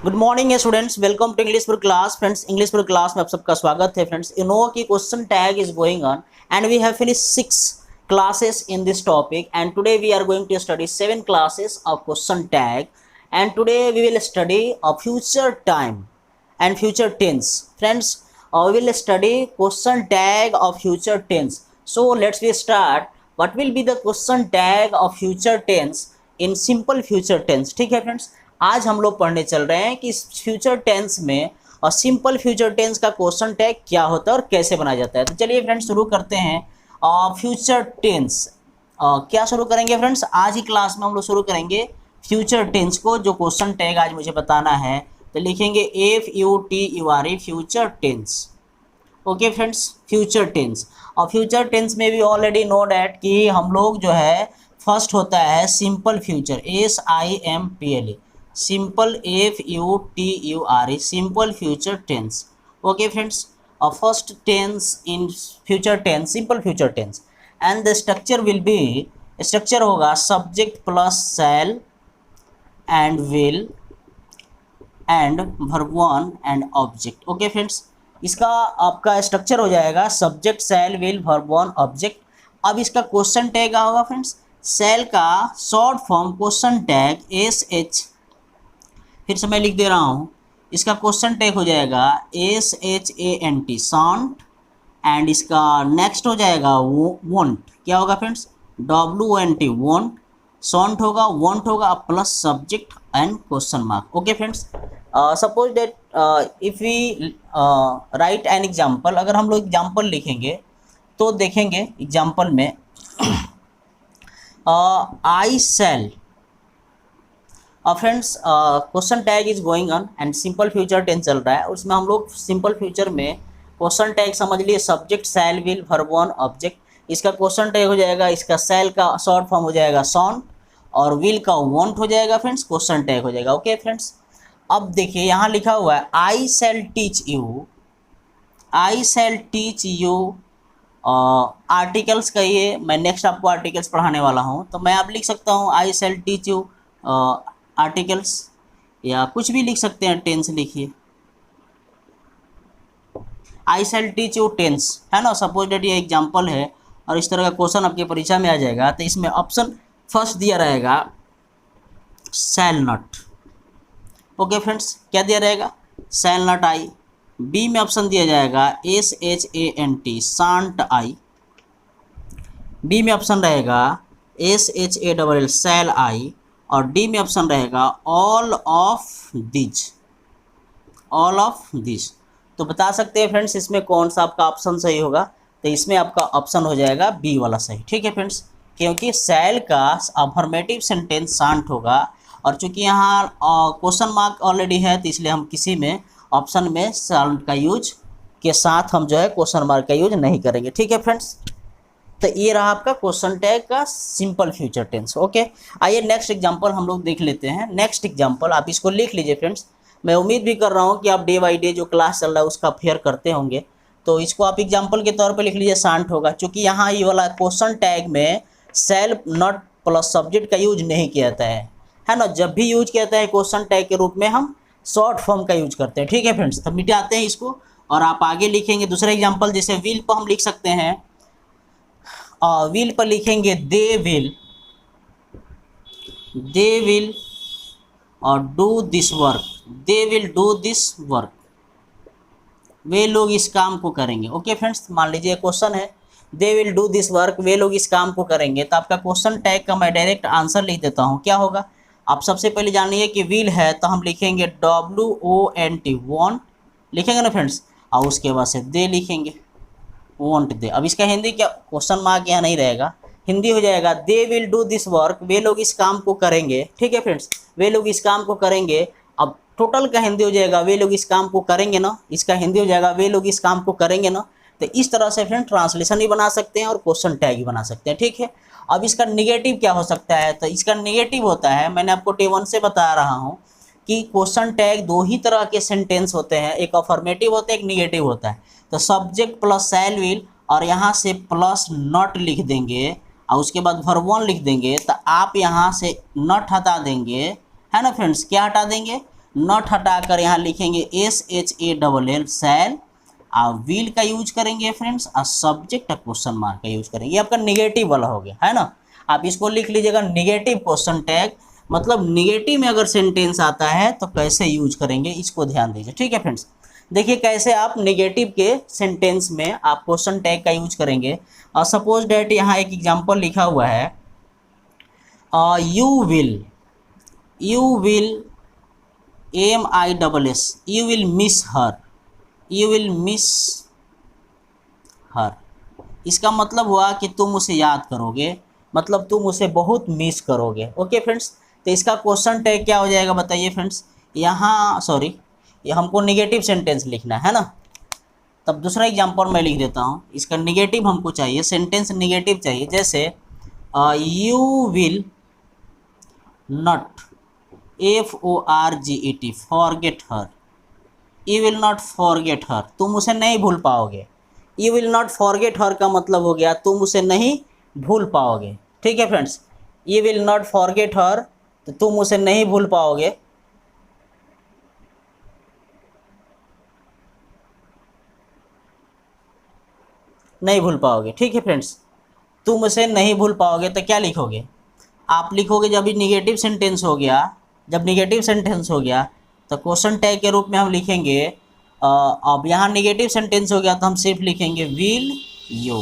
Good morning students, welcome to English for class. Friends, English for class में आप सबका स्वागत है। फ्रेंड्स, यू नो कि question tag is going on and we have finish 6 classes in this topic, and today we are going to study 7 classes of question tag, and today we will study a future time and future tense. Friends, we will study question tag of future tense. So let's we start. What will be the question tag of future tense in simple future tense? ठीक है friends, आज हम लोग पढ़ने चल रहे हैं कि फ्यूचर टेंस में और सिंपल फ्यूचर टेंस का क्वेश्चन टैग क्या होता है और कैसे बनाया जाता है। तो चलिए फ्रेंड्स शुरू करते हैं। फ्यूचर टेंस क्या शुरू करेंगे फ्रेंड्स? आज ही क्लास में हम लोग शुरू करेंगे फ्यूचर टेंस को। जो क्वेश्चन टैग आज मुझे बताना है तो लिखेंगे FUTURE future tense. Okay friends, future tense. और फ्यूचर टेंस में भी ऑलरेडी नो डैट कि हम लोग जो है फर्स्ट होता है simple future, SIMPLE, simple FUTURE, simple future tense. Okay friends, first tense in future tense, simple future tense, and the structure will be, structure होगा subject plus shall and will and verb one and object. Okay friends, इसका आपका structure हो जाएगा subject shall will verb one object. अब इसका question tag क्या होगा friends? Shall का short form question tag SH, फिर से मैं लिख दे रहा हूँ, इसका क्वेश्चन टैग हो जाएगा SHANT, शांट, एंड इसका नेक्स्ट हो जाएगा वॉन्ट। क्या होगा फ्रेंड्स? WONT, won't. शांट होगा, वॉन्ट होगा, plus subject and question mark. Okay friends, suppose that if we write an example, अगर हम लोग एग्जाम्पल लिखेंगे तो देखेंगे एग्जाम्पल में I shall. Friends, question tag is going on and simple future tense चल रहा है, उसमें हम लोग सिंपल फ्यूचर में क्वेश्चन टैग समझ लिए subject shall will verb one object. इसका क्वेश्चन टैग हो जाएगा, इसका शैल का शॉर्ट फॉर्म हो जाएगा शांट और विल का वॉन्ट हो जाएगा फ्रेंड्स, क्वेश्चन टैग हो जाएगा। ओके फ्रेंड्स, अब देखिए यहाँ लिखा हुआ है I shall teach you, I shall teach you articles का, ये मैं नेक्स्ट आपको आर्टिकल्स पढ़ाने वाला हूँ, तो मैं आप लिख सकता हूँ आई शैल टीच यू आर्टिकल्स, या कुछ भी लिख सकते हैं, टेंस लिखिए, आई शैल टीच यू टेंस, है ना। सपोज डेट ये एग्जाम्पल है और इस तरह का क्वेश्चन आपके परीक्षा में आ जाएगा, तो इसमें ऑप्शन फर्स्ट दिया रहेगा शैल नॉट। ओके फ्रेंड्स, क्या दिया रहेगा? Shall not I. बी में ऑप्शन दिया जाएगा SHANT, शांट आई। बी में ऑप्शन रहेगा SHALL, शैल आई। और डी में ऑप्शन रहेगा all of this, all of this. तो बता सकते हैं फ्रेंड्स इसमें कौन सा आपका ऑप्शन सही होगा? तो इसमें आपका ऑप्शन हो जाएगा बी वाला सही। ठीक है फ्रेंड्स, क्योंकि शैल का अफर्मेटिव सेंटेंस शांट होगा, और चूंकि यहाँ क्वेश्चन मार्क ऑलरेडी है तो इसलिए हम किसी में ऑप्शन में शांट का यूज के साथ हम जो है क्वेश्चन मार्क का यूज नहीं करेंगे। ठीक है फ्रेंड्स, तो ये रहा आपका क्वेश्चन टैग का सिंपल फ्यूचर टेंस। ओके, आइए नेक्स्ट एग्जांपल हम लोग देख लेते हैं। नेक्स्ट एग्जांपल आप इसको लिख लीजिए फ्रेंड्स। मैं उम्मीद भी कर रहा हूँ कि आप डे बाई डे जो क्लास चल रहा है उसका फेयर करते होंगे, तो इसको आप एग्जांपल के तौर पे लिख लीजिए, शांट होगा। चूँकि यहाँ ये वाला क्वेश्चन टैग में शैल नॉट प्लस सब्जेक्ट का यूज नहीं किया जाता है ना। जब भी यूज किया जाता है क्वेश्चन टैग के रूप में हम शॉर्ट फॉर्म का यूज करते हैं। ठीक है फ्रेंड्स, तो मिटाते हैं इसको और आप आगे लिखेंगे दूसरा एग्जाम्पल, जैसे विल पर हम लिख सकते हैं, विल पर लिखेंगे दे विल और do this work, they will do this work, वे लोग इस काम को करेंगे। ओके फ्रेंड्स, मान लीजिए क्वेश्चन है they will do this work, वे लोग इस काम को करेंगे, तो आपका क्वेश्चन टैग का मैं डायरेक्ट आंसर लिख देता हूँ। क्या होगा? आप सबसे पहले जानिए कि विल है तो हम लिखेंगे WONT, वॉन्ट लिखेंगे ना फ्रेंड्स, और उसके बाद से दे लिखेंगे, वॉन्ट दे। अब इसका हिंदी क्या, क्वेश्चन मार्क यहाँ नहीं रहेगा, हिंदी हो जाएगा they will do this work, वे लोग इस काम को करेंगे। ठीक है फ्रेंड्स, वे लोग इस काम को करेंगे। अब टोटल का हिंदी हो जाएगा वे लोग इस काम को करेंगे ना, इसका हिंदी हो जाएगा वे लोग इस काम को करेंगे ना। तो इस तरह से फ्रेंड ट्रांसलेशन भी बना सकते हैं और क्वेश्चन टैग भी बना सकते हैं। ठीक है, अब इसका निगेटिव क्या हो सकता है? तो इसका निगेटिव होता है, मैंने आपको T1 से बता रहा हूँ कि क्वेश्चन टैग दो ही तरह के सेंटेंस होते हैं, एक अफर्मेटिव होता है, एक निगेटिव होता है। तो सब्जेक्ट प्लस शैल विल और यहाँ से प्लस नॉट लिख देंगे और उसके बाद वर्ब वन लिख देंगे, तो आप यहाँ से नॉट हटा देंगे, है ना फ्रेंड्स। क्या हटा देंगे? नॉट हटाकर यहाँ लिखेंगे SHALL शैल, आप विल का यूज करेंगे फ्रेंड्स, और सब्जेक्ट क्वेश्चन मार्क का यूज करेंगे। ये आपका निगेटिव वाला हो गया, है ना। आप इसको लिख लीजिएगा निगेटिव क्वेश्चन टैग, मतलब निगेटिव में अगर सेंटेंस आता है तो कैसे यूज करेंगे, इसको ध्यान दीजिए, ठीक है फ्रेंड्स। देखिए कैसे आप नेगेटिव के सेंटेंस में आप क्वेश्चन टैग का यूज करेंगे। और सपोज डेट यहाँ एक एग्जांपल लिखा हुआ है, you will MISS, you will miss her, you will miss her. इसका मतलब हुआ कि तुम उसे याद करोगे, मतलब तुम उसे बहुत मिस करोगे। ओके फ्रेंड्स, तो इसका क्वेश्चन टैग क्या हो जाएगा बताइए फ्रेंड्स। यहाँ सॉरी, ये हमको निगेटिव सेंटेंस लिखना है ना, तब दूसरा एग्जांपल मैं लिख देता हूँ। इसका निगेटिव हमको चाहिए, सेंटेंस निगेटिव चाहिए। जैसे you will not FORGET forget her, you will not forget हर, तुम उसे नहीं भूल पाओगे। यू विल नॉट फॉरगेट हर का मतलब हो गया तुम उसे नहीं भूल पाओगे, ठीक है friends. You will not forget हर, तो तुम उसे नहीं भूल पाओगे। नहीं भूल पाओगे, ठीक है फ्रेंड्स। तुम उसे नहीं भूल पाओगे तो क्या लिखोगे आप, लिखोगे जब ये निगेटिव सेंटेंस हो गया, जब निगेटिव सेंटेंस हो गया तो क्वेश्चन टैग के रूप में हम लिखेंगे, अब यहाँ निगेटिव सेंटेंस हो गया तो हम सिर्फ लिखेंगे विल यू।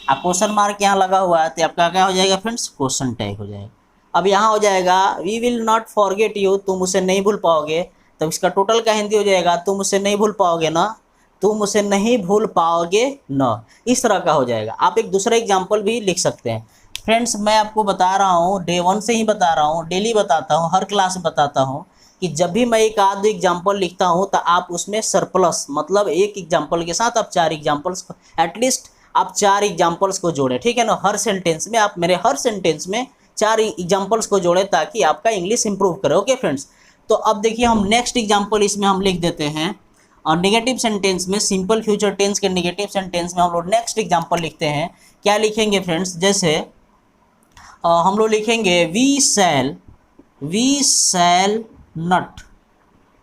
अब क्वेश्चन मार्क यहाँ लगा हुआ है तो आपका क्या हो जाएगा फ्रेंड्स, क्वेश्चन टैग हो जाएगा। अब यहाँ हो जाएगा we will not forget you, तुम उसे नहीं भूल पाओगे, तब इसका टोटल का हिंदी हो जाएगा तुम उसे नहीं भूल पाओगे ना, तुम उसे नहीं भूल पाओगे न, इस तरह का हो जाएगा। आप एक दूसरा एग्जाम्पल भी लिख सकते हैं फ्रेंड्स। मैं आपको बता रहा हूँ, डे 1 से ही बता रहा हूँ, डेली बताता हूँ, हर क्लास में बताता हूँ कि जब भी मैं एक आध एग्जाम्पल लिखता हूँ तो आप उसमें सरप्लस, मतलब एक एग्जाम्पल के साथ आप 4 एग्जाम्पल्स को, एटलीस्ट आप 4 एग्जाम्पल्स को जोड़ें, ठीक है ना। हर सेंटेंस में आप मेरे हर सेंटेंस में 4 एग्जाम्पल्स को जोड़ें ताकि आपका इंग्लिश इंप्रूव करे। ओके फ्रेंड्स, तो अब देखिए हम नेक्स्ट एग्जाम्पल इसमें हम लिख देते हैं, और नेगेटिव सेंटेंस में, सिंपल फ्यूचर टेंस के नेगेटिव सेंटेंस में हम लोग नेक्स्ट एग्जाम्पल लिखते हैं। क्या लिखेंगे फ्रेंड्स, जैसे हम लोग लिखेंगे we shall not,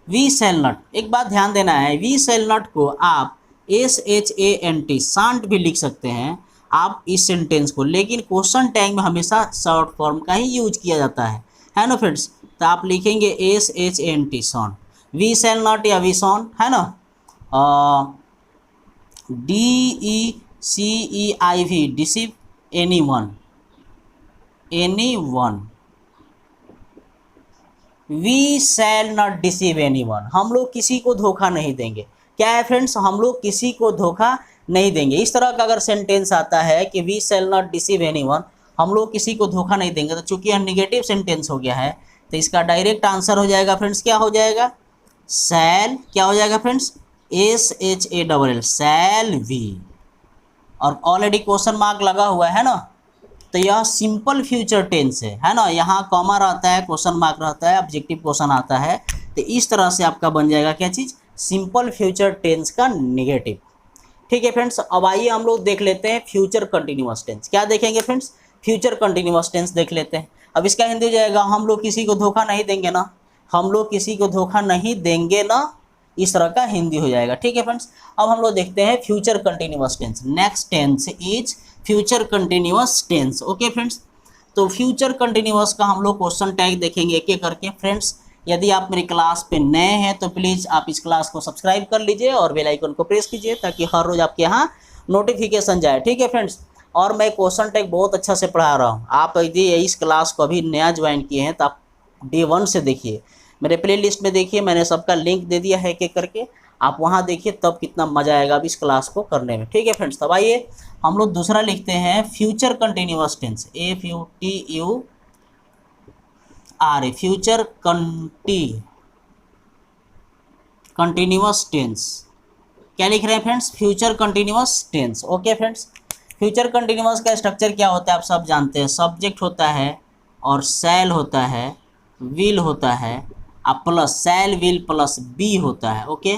we shall not. एक बात ध्यान देना है, वी शैल नॉट को आप SHANT शांट भी लिख सकते हैं आप इस सेंटेंस को, लेकिन क्वेश्चन टैग में हमेशा शॉर्ट फॉर्म का ही यूज किया जाता है ना फ्रेंड्स। तो आप लिखेंगे SHANT shan't, we shall not या वी शॉन्ट, है ना। DECEIV deceive anyone, we shall not deceive anyone, हम लोग किसी को धोखा नहीं देंगे। क्या है फ्रेंड्स, हम लोग किसी को धोखा नहीं देंगे। इस तरह का अगर सेंटेंस आता है कि we shall not deceive anyone, हम लोग किसी को धोखा नहीं देंगे, तो चूंकि यह निगेटिव सेंटेंस हो गया है तो इसका डायरेक्ट आंसर हो जाएगा फ्रेंड्स, क्या हो जाएगा, शैल, क्या हो जाएगा फ्रेंड्स, SHALL शैल वी, और ऑलरेडी क्वेश्चन मार्क लगा हुआ है ना, तो यह सिंपल फ्यूचर टेंस है ना। यहाँ कॉमा रहता है, क्वेश्चन मार्क रहता है, ऑब्जेक्टिव क्वेश्चन आता है, तो इस तरह से आपका बन जाएगा क्या चीज़, सिंपल फ्यूचर टेंस का नेगेटिव। ठीक है फ्रेंड्स, अब आइए हम लोग देख लेते हैं फ्यूचर कंटिन्यूअस टेंस। क्या देखेंगे फ्रेंड्स, फ्यूचर कंटिन्यूअस टेंस देख लेते हैं। अब इसका हिंदी हो जाएगा हम लोग किसी को धोखा नहीं देंगे ना, हम लोग किसी को धोखा नहीं देंगे ना, इस तरह का हिंदी हो जाएगा। ठीक है फ्रेंड्स, अब हम लोग देखते हैं future continuous tense. Next tense is future continuous tense. Okay friends, तो फ्यूचर कंटिन्यूअस का हम लोग क्वेश्चन टैग देखेंगे एक एक करके। फ्रेंड्स, यदि आप मेरी क्लास पे नए हैं तो प्लीज़ आप इस क्लास को सब्सक्राइब कर लीजिए और बेल आइकन को प्रेस कीजिए ताकि हर रोज़ आपके यहाँ नोटिफिकेशन जाए। ठीक है फ्रेंड्स, और मैं क्वेश्चन टैग बहुत अच्छा से पढ़ा रहा हूँ। आप यदि इस क्लास को अभी नया ज्वाइन किए हैं तो आप डे 1 से देखिए, मेरे प्ले लिस्ट में देखिए, मैंने सबका लिंक दे दिया है एक एक करके, आप वहाँ देखिए, तब कितना मज़ा आएगा अब इस क्लास को करने में। ठीक है फ्रेंड्स, तब आइए हम लोग दूसरा लिखते हैं future continuous tense, FUTURE, future continuous tense. क्या लिख रहे हैं friends, future continuous tense. Okay friends, future continuous का स्ट्रक्चर क्या होता है आप सब जानते हैं, सब्जेक्ट होता है और शैल होता है, विल होता है, अब plus shall will plus be होता है। ओके,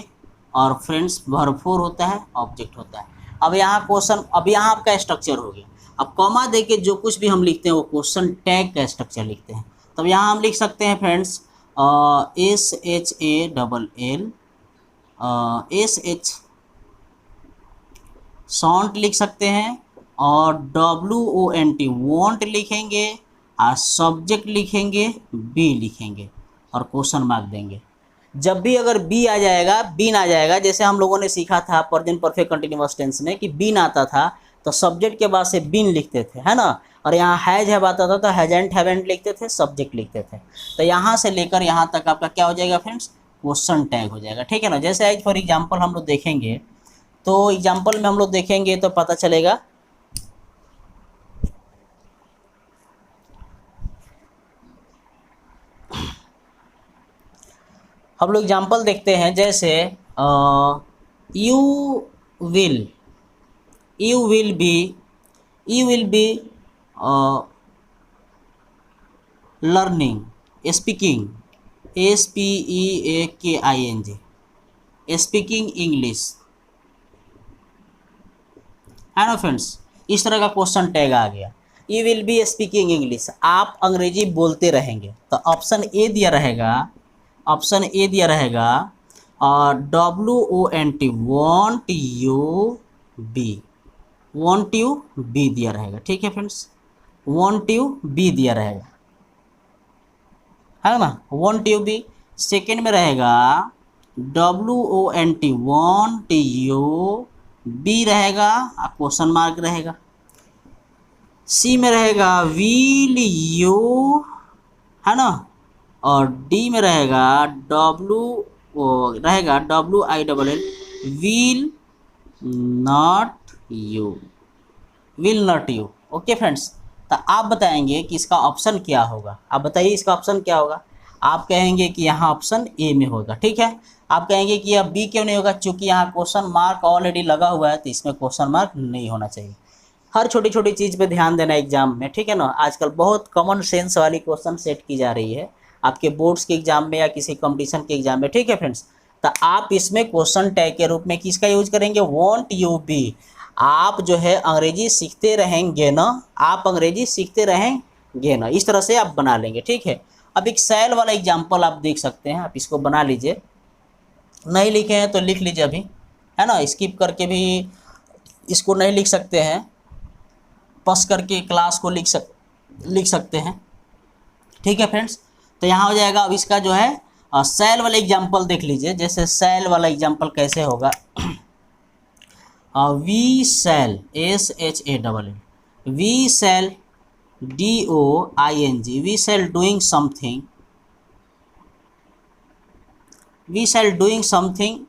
और फ्रेंड्स भरपूर होता है, ऑब्जेक्ट होता है। अब यहाँ क्वेश्चन, अब यहाँ आपका स्ट्रक्चर हो गया। अब कॉमा दे के जो कुछ भी हम लिखते हैं वो क्वेश्चन टैग का स्ट्रक्चर लिखते हैं। तब यहाँ हम लिख सकते हैं फ्रेंड्स SHALL SH सॉन्ट लिख सकते हैं, और WONT वॉन्ट लिखेंगे, और सब्जेक्ट लिखेंगे, बी लिखेंगे और क्वेश्चन मार्क देंगे। जब भी अगर बी आ जाएगा, बीन आ जाएगा, जैसे हम लोगों ने सीखा था प्रेजेंट परफेक्ट कंटिन्यूअस टेंस में कि बीन आता था तो सब्जेक्ट के बाद से बीन लिखते थे, है ना, और यहाँ हैज हैव आता था तो हैजेंट हैवेंट लिखते थे, सब्जेक्ट लिखते थे। तो यहाँ से लेकर यहाँ तक आपका क्या हो जाएगा फ्रेंड्स, क्वेश्चन टैग हो जाएगा, ठीक है ना। जैसे एज फॉर एग्जाम्पल हम लोग देखेंगे, तो एग्जाम्पल में हम लोग देखेंगे तो पता चलेगा। हम लोग एग्जाम्पल देखते हैं, जैसे you will be learning speaking SPEAKING speaking English, है ना फ्रेंड्स। इस तरह का क्वेश्चन टैग आ गया। You will be speaking English, आप अंग्रेजी बोलते रहेंगे, तो ऑप्शन ए दिया रहेगा, ऑप्शन ए दिया रहेगा, और WONT वॉन्ट यू बी दिया रहेगा, ठीक है फ्रेंड्स, वॉन्ट यू बी दिया रहेगा, है ना, वॉन्ट यू बी। सेकेंड में रहेगा WONT वॉन्ट यू बी रहेगा, क्वेश्चन मार्क रहेगा। सी में रहेगा विल यू, है ना, और डी में रहेगा WILL will not you. Okay friends, तो आप बताएंगे कि इसका ऑप्शन क्या होगा, आप बताइए इसका ऑप्शन क्या होगा। आप कहेंगे कि यहाँ ऑप्शन ए में होगा, ठीक है। आप कहेंगे कि यह बी क्यों नहीं होगा, क्योंकि यहाँ क्वेश्चन मार्क ऑलरेडी लगा हुआ है, तो इसमें क्वेश्चन मार्क नहीं होना चाहिए। हर छोटी छोटी चीज़ पे ध्यान देना एग्जाम में, ठीक है ना। आजकल बहुत कॉमन सेंस वाली क्वेश्चन सेट की जा रही है आपके बोर्ड्स के एग्जाम में या किसी कंपटीशन के एग्जाम में, ठीक है फ्रेंड्स। तो आप इसमें क्वेश्चन टैग के रूप में किसका यूज करेंगे, वॉन्ट यू बी। आप जो है अंग्रेजी सीखते रहेंगे ना, आप अंग्रेजी सीखते रहेंगे ना, इस तरह से आप बना लेंगे, ठीक है। अब एक सैल वाला एग्जाम्पल आप देख सकते हैं, आप इसको बना लीजिए, नहीं लिखे हैं तो लिख लीजिए अभी, है ना, स्किप करके भी इसको नहीं लिख सकते हैं, पस करके क्लास को लिख सकते हैं, ठीक है फ्रेंड्स। तो यहाँ हो जाएगा। अब इसका जो है सेल वाला एग्जाम्पल देख लीजिए, जैसे सेल वाला एग्जाम्पल कैसे होगा। We shall SHALL, we shall DOING, we shall doing something, we shall doing something,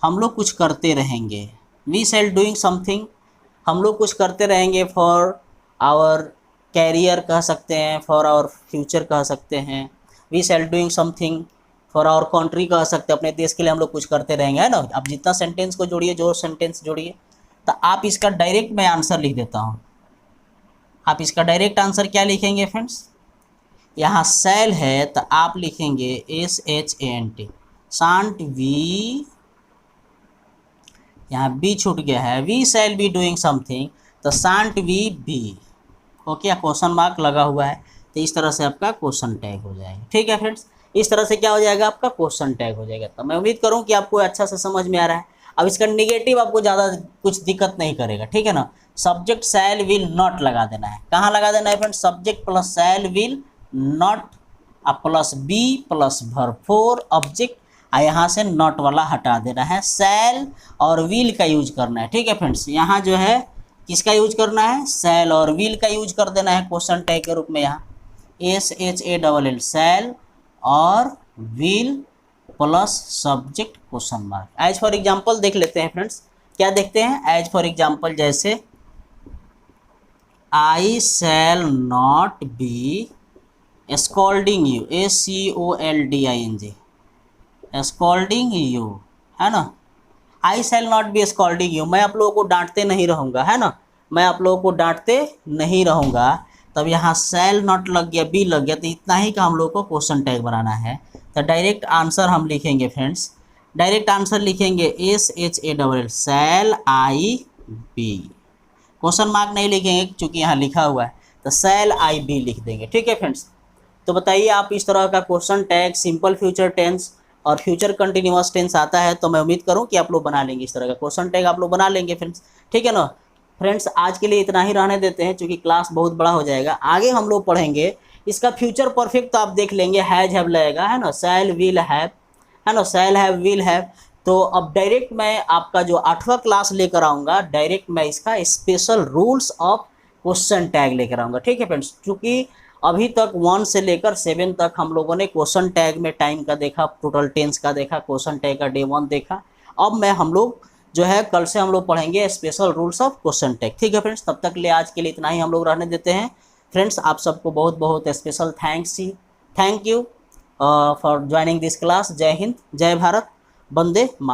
हम लोग कुछ करते रहेंगे। वी सेल डूइंग समथिंग, हम लोग कुछ करते रहेंगे फॉर आवर कैरियर कह सकते हैं, फॉर आवर फ्यूचर कह सकते हैं। We shall doing something for our country कह सकते हैं, अपने देश के लिए हम लोग कुछ करते रहेंगे, है ना। अब जितना सेंटेंस को जोड़िए, जो सेंटेंस जोड़िए, तो आप इसका डायरेक्ट मैं आंसर लिख देता हूँ। आप इसका डायरेक्ट आंसर क्या लिखेंगे फ्रेंड्स, यहाँ सेल है तो आप लिखेंगे SHANT, शांट वी, यहाँ बी छूट गया है, we shall be doing something, तो shan't we be. Okay, question mark लगा हुआ है, तो इस तरह से आपका क्वेश्चन टैग हो जाएगा, ठीक है फ्रेंड्स। इस तरह से क्या हो जाएगा, आपका क्वेश्चन टैग हो जाएगा। तो मैं उम्मीद करूँ कि आपको अच्छा से समझ में आ रहा है। अब इसका निगेटिव आपको ज़्यादा कुछ दिक्कत नहीं करेगा, ठीक है ना। सब्जेक्ट शैल विल नॉट लगा देना है, कहाँ लगा देना है friends, subject plus shall will not plus be plus verb for object, यहाँ से नॉट वाला हटा देना है, शैल और विल का यूज करना है, ठीक है फ्रेंड्स। यहाँ जो है किसका यूज करना है, शैल और विल का यूज कर देना है क्वेश्चन टैग के रूप में। यहाँ SHALL शैल और will plus subject question mark. As for example देख लेते हैं फ्रेंड्स, क्या देखते हैं। एज फॉर एग्जाम्पल जैसे I shall not be scolding you, SCOLDING scolding you, है ना। I shall not be scolding you, मैं आप लोगों को डांटते नहीं रहूँगा, है ना, मैं आप लोगों को डांटते नहीं रहूँगा। तब यहाँ शैल नॉट लग गया, बी लग गया, तो इतना ही का हम लोग को क्वेश्चन टैग बनाना है। तो डायरेक्ट आंसर हम लिखेंगे फ्रेंड्स, डायरेक्ट आंसर लिखेंगे SHALL शैल आई बी, क्वेश्चन मार्क नहीं लिखेंगे क्योंकि यहाँ लिखा हुआ है, तो शैल आई बी लिख देंगे, ठीक है फ्रेंड्स। तो बताइए आप इस तरह का question tag simple future tense और फ्यूचर कंटिन्यूअस टेंस आता है तो मैं उम्मीद करूं कि आप लोग बना लेंगे, इस तरह का क्वेश्चन टैग आप लोग बना लेंगे फ्रेंड्स, ठीक है ना। फ्रेंड्स आज के लिए इतना ही रहने देते हैं क्योंकि क्लास बहुत बड़ा हो जाएगा। आगे हम लोग पढ़ेंगे इसका फ्यूचर परफेक्ट, तो आप देख लेंगे हैज हैव लगेगा, है ना, शैल विल हैव, है ना, शैल हैव विल हैव। तो अब डायरेक्ट मैं आपका जो 8वां क्लास लेकर आऊँगा, डायरेक्ट मैं इसका special rules of question tag लेकर आऊँगा, ठीक है फ्रेंड्स। क्योंकि अभी तक 1 से लेकर 7 तक हम लोगों ने क्वेश्चन टैग में टाइम का देखा, टोटल टेंस का देखा, क्वेश्चन टैग का डे 1 देखा। अब मैं हम लोग जो है कल से हम लोग पढ़ेंगे special rules of question tag, ठीक है फ्रेंड्स। तब तक ले आज के लिए इतना ही हम लोग रहने देते हैं फ्रेंड्स। आप सबको बहुत बहुत special thank you for joining this class. जय हिंद, जय भारत, वंदे मातरम।